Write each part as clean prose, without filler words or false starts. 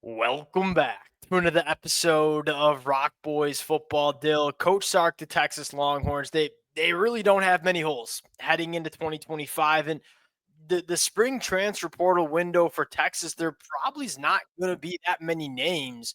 Welcome back to another episode of Rock Boys Football. Dill, Coach Sark, the Texas Longhorns. They really don't have many holes heading into 2025, and the spring transfer portal window for Texas, there probably is not going to be that many names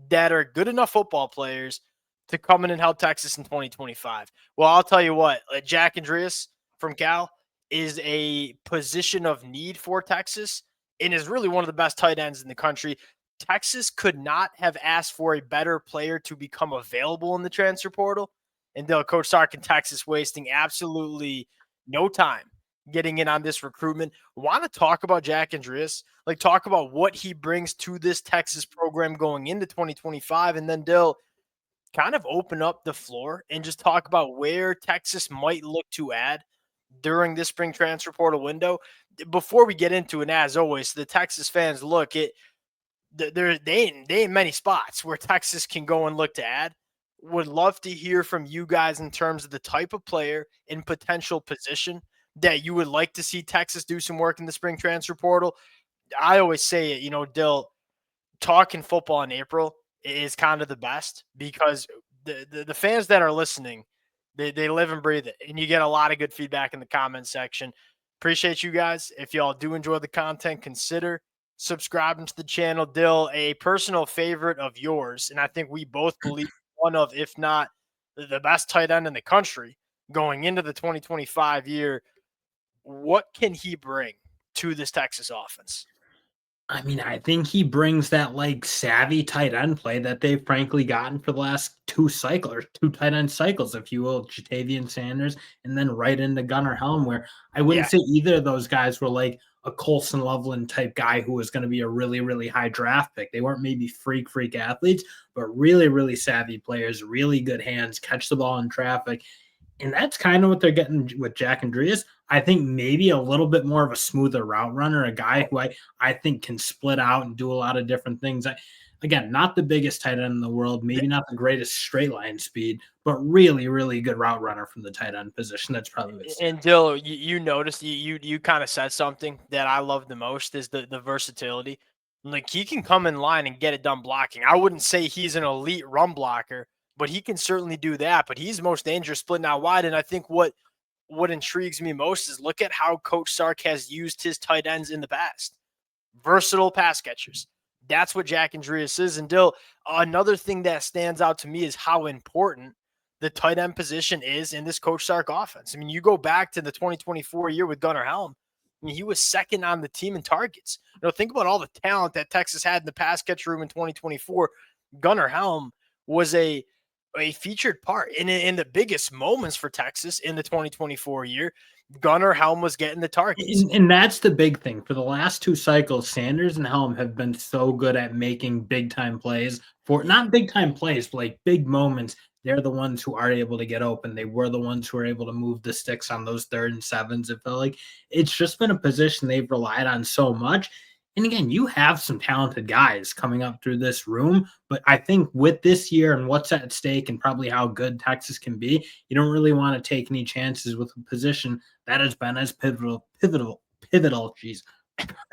that are good enough football players to come in and help Texas in 2025. Well, I'll tell you what, Jack Endries from Cal is a position of need for Texas and is really one of the best tight ends in the country. Texas could not have asked for a better player to become available in the transfer portal. And Coach Sark in Texas wasting absolutely no time getting in on this recruitment. Want to talk about Jack Endries? Like, talk about what he brings to this Texas program going into 2025, and then Dill kind of open up the floor and just talk about where Texas might look to add during this spring transfer portal window. Before we get into it, as always, the Texas fans look it. They ain't many spots where Texas can go and look to add. Would love to hear from you guys in terms of the type of player and potential position that you would like to see Texas do some work in the spring transfer portal. I always say it, Dill, talking football in April is kind of the best because the fans that are listening, they live and breathe it. And you get a lot of good feedback in the comment section. Appreciate you guys. If y'all do enjoy the content, consider subscribing to the channel. Dill, a personal favorite of yours, and I think we both believe one of, if not the best tight end in the country going into the 2025 year. What can he bring to this Texas offense? I mean, I think he brings that savvy tight end play that they've frankly gotten for the last two cycles, or two tight end cycles, if you will, Jatavian Sanders, and then right into Gunnar Helm, where I wouldn't Yeah. say either of those guys were like a Colson Loveland type guy who was going to be a really, really high draft pick. They weren't maybe freak athletes, but really, really savvy players, really good hands, catch the ball in traffic. And that's kind of what they're getting with Jack Endries. I think maybe a little bit more of a smoother route runner, a guy who I think can split out and do a lot of different things. Again, not the biggest tight end in the world, maybe not the greatest straight line speed, but really, really good route runner from the tight end position. That's probably what And stands. Dill, you noticed you kind of said something that I love the most is the versatility. Like, he can come in line and get it done blocking. I wouldn't say he's an elite run blocker, but he can certainly do that. But he's most dangerous splitting out wide. And I think what intrigues me most is look at how Coach Sark has used his tight ends in the past. Versatile pass catchers. That's what Jack Endries is. And Dill, another thing that stands out to me is how important the tight end position is in this Coach Sark offense. I mean, you go back to the 2024 year with Gunnar Helm. I mean, he was second on the team in targets. Think about all the talent that Texas had in the pass catch room in 2024. Gunnar Helm was a featured part in the biggest moments for Texas in the 2024 year. Gunnar Helm was getting the targets. And that's the big thing. For the last two cycles, Sanders and Helm have been so good at making big time plays for not big time plays, but like big moments. They're the ones who are able to get open. They were the ones who were able to move the sticks on those 3rd and 7s. It felt like it's just been a position they've relied on so much. And again, you have some talented guys coming up through this room, but I think with this year and what's at stake and probably how good Texas can be, you don't really want to take any chances with a position that has been as pivotal, geez,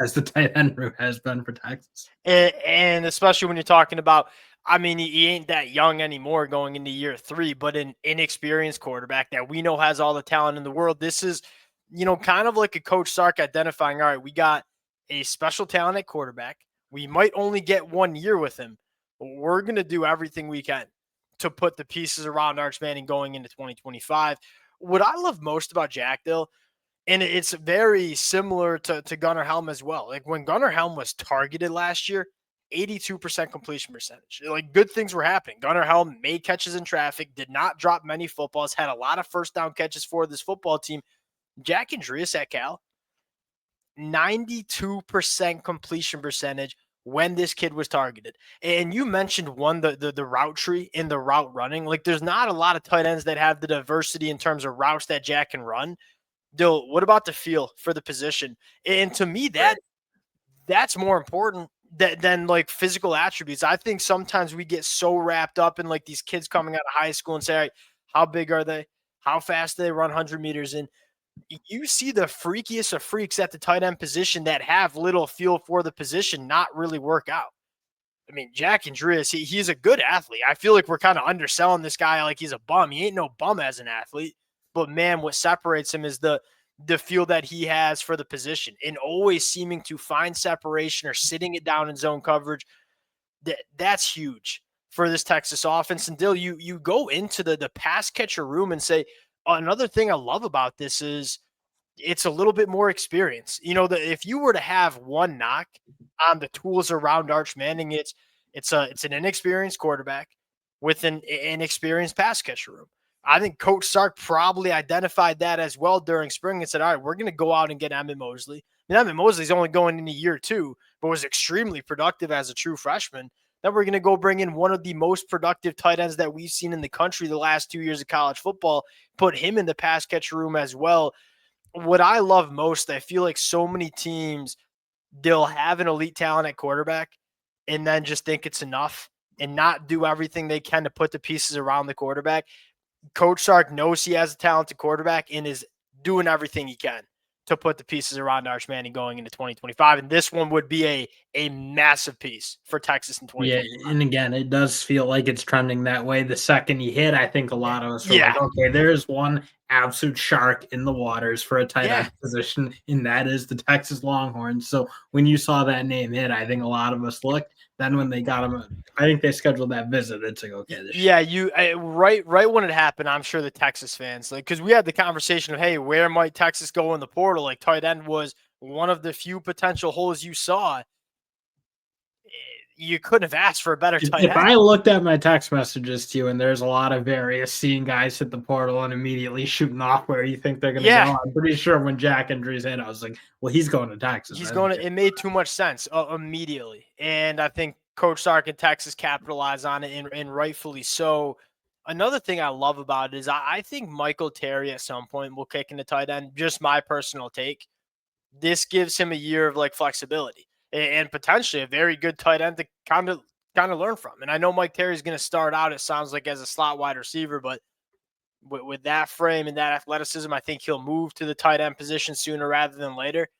as the tight end room has been for Texas. And especially when you're talking about, I mean, he ain't that young anymore going into year 3, but an inexperienced quarterback that we know has all the talent in the world. This is, kind of like a Coach Sark identifying, all right, we got a special talent at quarterback. We might only get 1 year with him, but we're going to do everything we can to put the pieces around Arch Manning going into 2025. What I love most about Jack, Dill, and it's very similar to Gunnar Helm as well. Like, when Gunnar Helm was targeted last year, 82% completion percentage. Like, good things were happening. Gunnar Helm made catches in traffic, did not drop many footballs, had a lot of first down catches for this football team. Jack Endries at Cal, 92% completion percentage when this kid was targeted. And you mentioned the route tree in the route running. Like, there's not a lot of tight ends that have the diversity in terms of routes that Jack can run. Dill, what about the feel for the position? And to me, that's more important than like physical attributes. I think sometimes we get so wrapped up in like these kids coming out of high school and say, all right, how big are they? How fast do they run 100 meters in? You see the freakiest of freaks at the tight end position that have little feel for the position not really work out. I mean, Jack Endries, he's a good athlete. I feel like we're kind of underselling this guy like he's a bum. He ain't no bum as an athlete. But man, what separates him is the feel that he has for the position and always seeming to find separation or sitting it down in zone coverage. That's huge for this Texas offense. And Dill, you go into the pass catcher room and say, another thing I love about this is it's a little bit more experience. You know, if you were to have one knock on the tools around Arch Manning, it's an inexperienced quarterback with an inexperienced pass catcher room. I think Coach Sark probably identified that as well during spring and said, all right, we're going to go out and get Emmett Mosley. I mean, Emmett Mosley's only going in a year two, but was extremely productive as a true freshman. Then we're going to go bring in one of the most productive tight ends that we've seen in the country the last 2 years of college football, put him in the pass catcher room as well. What I love most, I feel like so many teams, they'll have an elite talent at quarterback and then just think it's enough and not do everything they can to put the pieces around the quarterback. Coach Sark knows he has a talented quarterback and is doing everything he can to put the pieces around Arch Manning going into 2025. And this one would be a massive piece for Texas in Yeah, 2025. and again, it does feel like it's trending that way. The second he hit, I think a lot of us were Yeah. like, okay, there's one absolute shark in the waters for a tight Yeah. end position, and that is the Texas Longhorns. So when you saw that name hit, I think a lot of us looked. Then when they got him, I think they scheduled that visit. It's like, okay, this Yeah, right when it happened, I'm sure the Texas fans, like, because we had the conversation of, hey, where might Texas go in the portal? Like, tight end was one of the few potential holes you saw. You couldn't have asked for a better tight if end. I looked at my text messages to you and there's a lot of various seeing guys hit the portal and immediately shooting off where you think they're going to Yeah, go, I'm pretty sure when Jack Endries hit, I was like, well, he's going to Texas. he's I don't going to. care. It made too much sense immediately, and I think Coach Sark and Texas capitalized on it, and rightfully so. Another thing I love about it is I think Michael Terry at some point will kick in the tight end. Just my personal take. This gives him a year of like flexibility and potentially a very good tight end to kind of learn from. And I know Mike Terry's going to start out, it sounds like, as a slot wide receiver, but with that frame and that athleticism, I think he'll move to the tight end position sooner rather than later.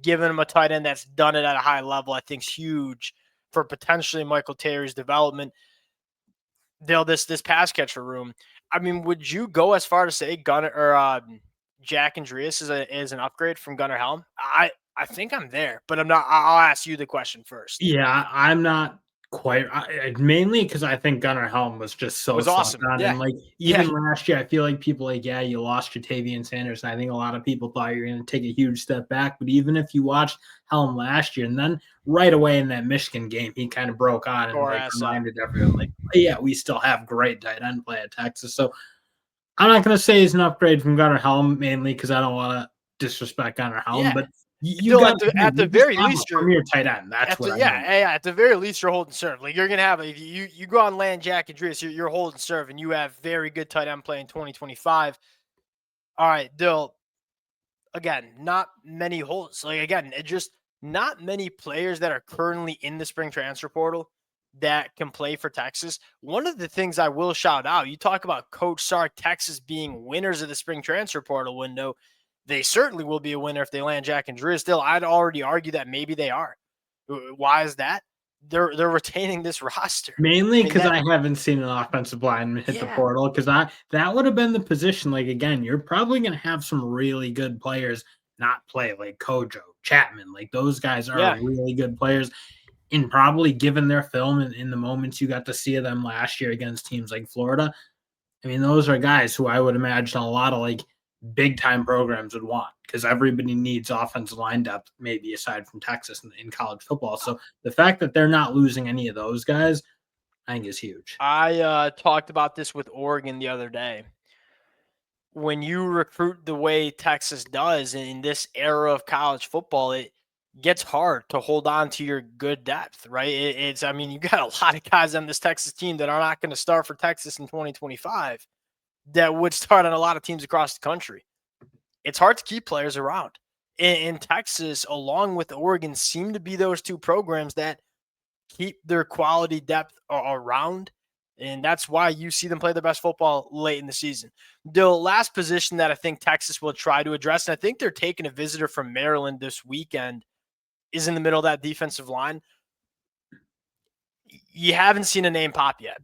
Giving him a tight end that's done it at a high level, I think, is huge for potentially Michael Terry's development. They'll this pass catcher room. I mean, would you go as far to say Gunner or Jack Endries is an upgrade from Gunnar Helm? I think I'm there, but I'm not. I'll ask you the question first. Yeah, I'm not quite mainly because I think Gunnar Helm was just It so was slept awesome. on, Yeah, and like yeah. even last year, I feel like people like, yeah, you lost Jatavian Sanders, and I think a lot of people thought you were going to take a huge step back. But even if you watched Helm last year, and then right away in that Michigan game, he kind of broke on and Or like ass up. reminded everyone, like, oh, yeah, we still have great tight end play at Texas. So I'm not going to say he's an upgrade from Gunnar Helm mainly because I don't want to disrespect Gunnar Helm, Yeah. but you Still got at the again, at the you just very have a least you're premier tight end. That's at what the I yeah, mean. yeah, at the very least you're holding serve. Like you're gonna have if you go on land Jack Endries, you're holding serve and you have very good tight end play in 2025. All right, Dill. Again, not many holes. Like again, it just not many players that are currently in the spring transfer portal that can play for Texas. One of the things I will shout out, you talk about Coach Sark, Texas being winners of the spring transfer portal window. They certainly will be a winner if they land Jack and Drew. Still, I'd already argue that maybe they are. Why is that? They're retaining this roster. Mainly I mean because that I haven't seen an offensive lineman hit the yeah, portal because I that would have been the position. Like again, you're probably going to have some really good players not play, like Kojo, Chapman. Like those guys are yeah. really good players, and probably given their film and in the moments you got to see of them last year against teams like Florida. I mean, those are guys who I would imagine a lot of like big time programs would want because everybody needs offensive line depth, maybe aside from Texas in college football. So the fact that they're not losing any of those guys, I think is huge. I talked about this with Oregon the other day. When you recruit the way Texas does in this era of college football, it gets hard to hold on to your good depth, right? I mean, you got a lot of guys on this Texas team that are not going to start for Texas in 2025 that would start on a lot of teams across the country. It's hard to keep players around. And Texas, along with Oregon, seem to be those two programs that keep their quality depth around. And that's why you see them play their best football late in the season. The last position that I think Texas will try to address, and I think they're taking a visitor from Maryland this weekend, is in the middle of that defensive line. you haven't seen a name pop yet.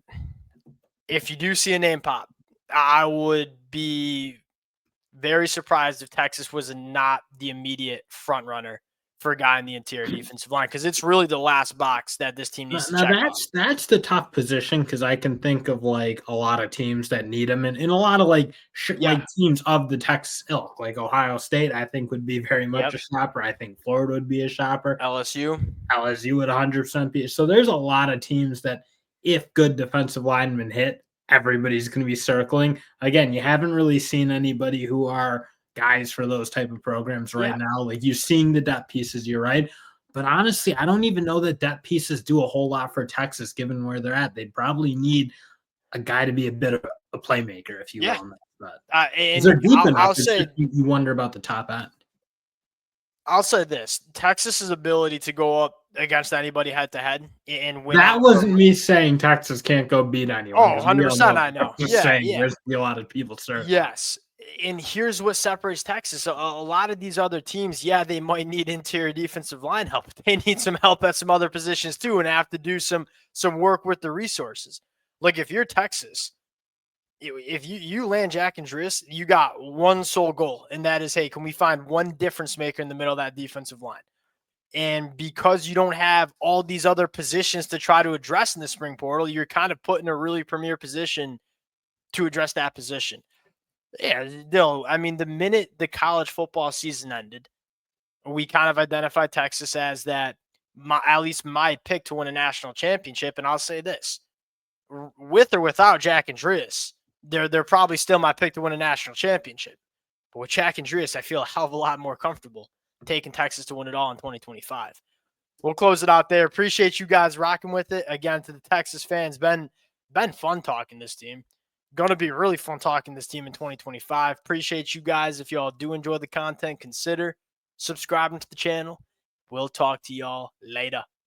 If you do see a name pop, I would be very surprised if Texas was not the immediate front runner for a guy in the interior defensive line, because it's really the last box that this team Now needs to now check off. that's the tough position because I can think of, like, a lot of teams that need him, and a lot of, like, Yeah. teams of the Texas ilk, like Ohio State, I think, would be very much Yep. a shopper. I think Florida would be a shopper. LSU. LSU would 100% be. So there's a lot of teams that, if good defensive linemen hit, everybody's going to be circling. Again, you haven't really seen anybody who are guys for those type of programs right Yeah. now. Like, you're seeing the depth pieces, you're right. But honestly, I don't even know that depth pieces do a whole lot for Texas, given where they're at. They'd probably need a guy to be a bit of a playmaker, if you Yeah. will. In that spot. 'Cause And they're deep enough. I'll It's say just you wonder about the top end. this: Texas's ability to go up against anybody head to head and win That out. wasn't me saying Texas can't go beat anyone Oh, because we all know 100%. I that. I'm know. just Yeah. saying Yeah. there's gonna be a lot of people circling. Yes. And here's what separates Texas. A lot of these other teams, yeah, they might need interior defensive line help. They need some help at some other positions too, and have to do some work with the resources. Like if you're Texas, if you land Jack Endries, you got one sole goal, and that is, hey, can we find one difference maker in the middle of that defensive line? And because you don't have all these other positions to try to address in the spring portal, you're kind of put in a really premier position to address that position. Yeah, no, I mean, the minute the college football season ended, we kind of identified Texas as that, at least my pick to win a national championship. And I'll say this: with or without Jack Endries, they're probably still my pick to win a national championship. But with Jack Endries, I feel a hell of a lot more comfortable taking Texas to win it all in 2025. We'll close it out there. Appreciate you guys rocking with it. Again, to the Texas fans, been fun talking this team. Going to be really fun talking this team in 2025. Appreciate you guys. If y'all do enjoy the content, consider subscribing to the channel. We'll talk to y'all later.